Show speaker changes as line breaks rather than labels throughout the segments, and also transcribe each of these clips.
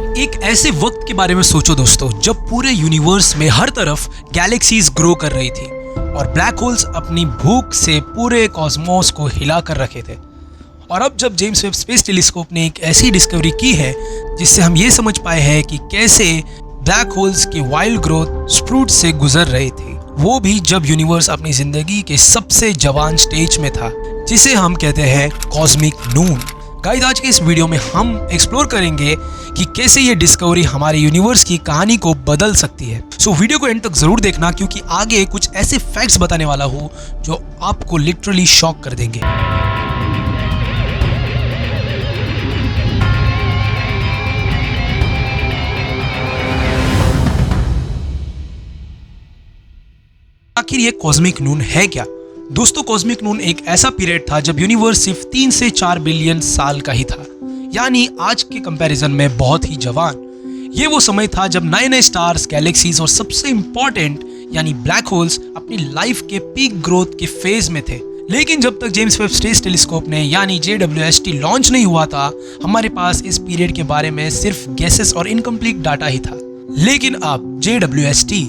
एक ऐसे वक्त के बारे में सोचो दोस्तों, जब पूरे यूनिवर्स में हर तरफ गैलेक्सीज ग्रो कर रही थी और ब्लैक होल्स अपनी भूख से पूरे कॉस्मोस को हिला कर रखे थे। और अब जब जेम्स वेब स्पेस टेलीस्कोप ने एक ऐसी डिस्कवरी की है जिससे हम ये समझ पाए हैं कि कैसे ब्लैक होल्स की वाइल्ड ग्रोथ स्प्रूट से गुजर रही थी, वो भी जब यूनिवर्स अपनी जिंदगी के सबसे जवान स्टेज में था, जिसे हम कहते हैं कॉस्मिक नून। गाइस, आज के इस वीडियो में हम एक्सप्लोर करेंगे कि कैसे ये डिस्कवरी हमारे यूनिवर्स की कहानी को बदल सकती है। सो वीडियो को एंड तक जरूर देखना, क्योंकि आगे कुछ ऐसे फैक्ट्स बताने वाला हूँ जो आपको लिटरली शॉक कर देंगे। आखिर ये कॉस्मिक नून है क्या? दोस्तों, कॉस्मिक नून एक ऐसा पीरियड था जब यूनिवर्स सिर्फ 3 से 4 बिलियन साल का ही था, यानी आज के कंपैरिजन में बहुत ही जवान। ये वो समय था जब नए नए स्टार्स, गैलेक्सीज और सबसे इंपॉर्टेंट यानी ब्लैक होल्स अपनी लाइफ के पीक ग्रोथ के फेज में थे। लेकिन जब तक जेम्स वेब स्पेस टेलीस्कोप ने यानी JWST लॉन्च नहीं हुआ था, हमारे पास इस पीरियड के बारे में सिर्फ गेसेस और इनकम्प्लीट डाटा ही था। लेकिन अब JWST,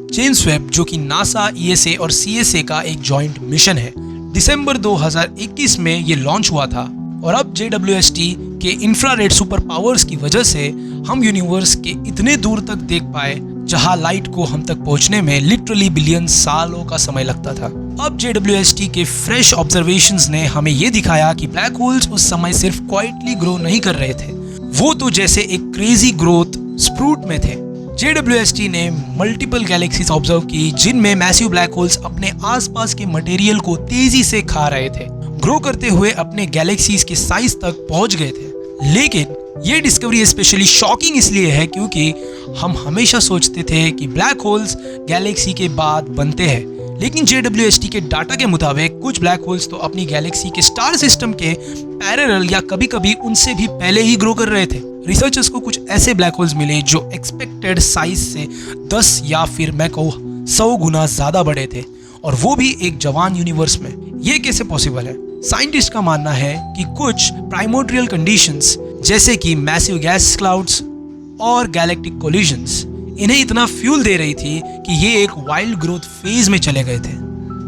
जेम्स वेब, जो कि नासा, ESA और CSA का एक जॉइंट मिशन है, दिसंबर 2021 में ये लॉन्च हुआ था। और अब JWST के इंफ्रारेड सुपर पावर्स की वजह से हम यूनिवर्स के इतने दूर तक देख पाए जहां लाइट को हम तक पहुंचने में लिटरली बिलियन सालों का समय लगता था। अब JWST के फ्रेश ऑब्जर्वेशंस ने हमें ये दिखाया कि ब्लैक होल्स उस समय सिर्फ क्वाइटली ग्रो नहीं कर रहे थे, वो तो जैसे एक क्रेजी ग्रोथ स्प्रूट में थे। JWST ने मल्टीपल गैलेक्सीज ऑब्जर्व की जिनमें मैसिव ब्लैक होल्स अपने आसपास के मटेरियल को तेजी से खा रहे थे, ग्रो करते हुए अपने गैलेक्सीज के साइज तक पहुंच गए थे। लेकिन ये डिस्कवरी स्पेशली शॉकिंग इसलिए है क्योंकि हम हमेशा सोचते थे कि ब्लैक होल्स गैलेक्सी के बाद बनते हैं, लेकिन JWST के डाटा के मुताबिक कुछ ब्लैक होल्स तो अपनी गैलेक्सी के स्टार सिस्टम के पैरेलल या कभी कभी उनसे भी पहले ही ग्रो कर रहे थे। रिसर्चर्स को कुछ ऐसे ब्लैक होल्स मिले जो एक्सपेक्टेड साइज से 10 या फिर मैं कहूँ 100 गुना ज्यादा बड़े थे, और वो भी एक जवान यूनिवर्स में। ये कैसे पॉसिबल है? साइंटिस्ट का मानना है कि कुछ प्राइमोर्डियल कंडीशंस जैसे कि मैसिव गैस क्लाउड्स और गैलेक्टिक कोलिजन्स इन्हें इतना फ्यूल दे रही थी कि ये एक वाइल्ड ग्रोथ फेज में चले गए थे।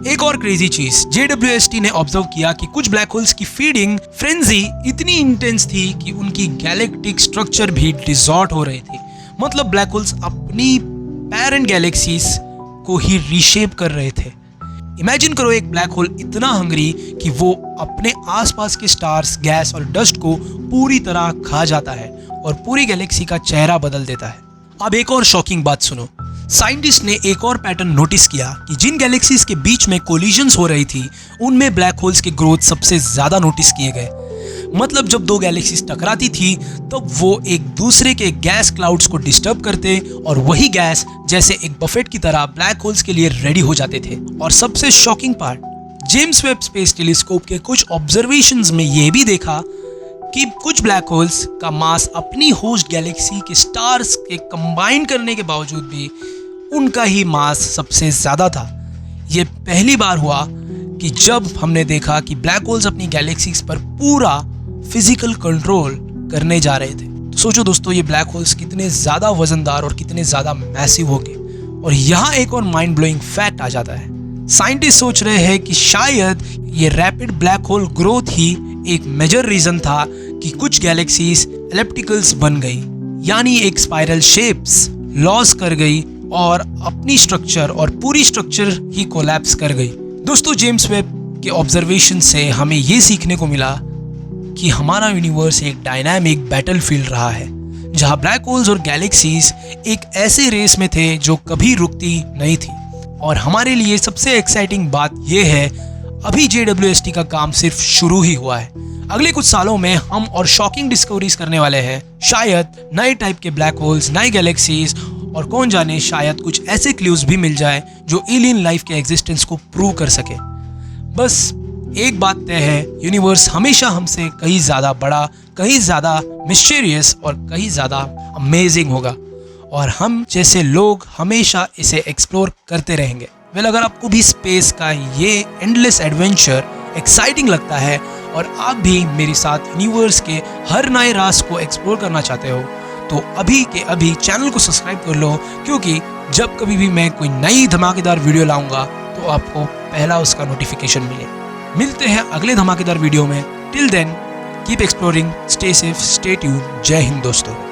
एक और क्रेजी चीज, JWST ने ऑब्जर्व किया कि कुछ ब्लैक होल्स की फीडिंग फ्रेंजी इतनी इंटेंस थी कि उनकी गैलेक्टिक स्ट्रक्चर भी डिसॉर्ट हो रही थी। मतलब ब्लैक होल्स अपनी पेरेंट गैलेक्सीज को ही रीशेप कर रहे थे। इमेजिन करो एक ब्लैक होल इतना हंग्री कि वो अपने आसपास के स्टार्स, गैस और डस्ट को पूरी तरह खा जाता है और पूरी गैलेक्सी का चेहरा बदल देता है। अब एक और शॉकिंग बात सुनो। साइंटिस्ट ने एक और पैटर्न नोटिस किया कि जिन गैलेक्सीज के बीच में कोलिजन्स हो रही थी उनमें ब्लैक होल्स के ग्रोथ सबसे ज्यादा नोटिस किए गए। मतलब जब दो गैलेक्सीज टकराती थी तब वो एक दूसरे के गैस क्लाउड्स को डिस्टर्ब करते और वही गैस जैसे एक बफेट की तरह ब्लैक होल्स के लिए रेडी हो जाते थे। और सबसे shocking part, James Webb space telescope के कुछ ऑब्जर्वेशंस में ये भी देखा कि कुछ ब्लैक होल्स का मास अपनी होस्ट गैलेक्सी के स्टार्स के कंबाइन करने के बावजूद भी उनका ही मास सबसे ज्यादा था। यह पहली बार हुआ कि जब हमने देखा कि ब्लैक होल्स अपनी गैलेक्सीज पर पूरा फिजिकल कंट्रोल करने जा रहे थे। तो सोचो दोस्तों, ये ब्लैक होल्स कितने ज्यादा वजनदार और कितने ज्यादा मैसिव होंगे। और यहाँ एक और माइंड ब्लोइंग फैक्ट आ जाता है। साइंटिस्ट सोच रहे हैं कि शायद ये रैपिड ब्लैक होल ग्रोथ ही एक मेजर रीजन था कि कुछ गैलेक्सीज एलिप्टिकल्स बन गई, यानी एक स्पाइरल शेप्स लॉस कर गई और अपनी स्ट्रक्चर और पूरी स्ट्रक्चर ही कोलैप्स कर गई। दोस्तों, जेम्स वेब के ऑब्जर्वेशन से हमें ये सीखने को मिला कि हमारा यूनिवर्स एक डायनामिक बैटलफील्ड रहा है, जहां ब्लैक होल्स और गैलेक्सीज एक ऐसे रेस में थे जो कभी रुकती नहीं थी। और हमारे लिए सबसे एक्साइटिंग बात यह है, अभी JWST का काम सिर्फ शुरू ही हुआ है। अगले कुछ सालों में हम और शॉकिंग डिस्कवरीज करने वाले हैं। शायद नए टाइप के ब्लैक होल्स, नई गैलेक्सीज, और कौन जाने शायद कुछ ऐसे क्लूज भी मिल जाए जो एलियन लाइफ के एग्जिस्टेंस को प्रूव कर सके। बस एक बात तय है, यूनिवर्स हमेशा हमसे कहीं ज्यादा बड़ा, कहीं ज्यादा मिस्टीरियस और कहीं ज्यादा अमेजिंग होगा, और हम जैसे लोग हमेशा इसे एक्सप्लोर करते रहेंगे। अगर आपको भी स्पेस का ये एंडलेस एडवेंचर एक्साइटिंग लगता है और आप भी मेरे साथ यूनिवर्स के हर नए राज को एक्सप्लोर करना चाहते हो, तो अभी के अभी चैनल को सब्सक्राइब कर लो, क्योंकि जब कभी भी मैं कोई नई धमाकेदार वीडियो लाऊंगा तो आपको पहला उसका नोटिफिकेशन मिले। मिलते हैं अगले धमाकेदार वीडियो में। Till then keep exploring, stay safe, stay tune. जय हिंद दोस्तों।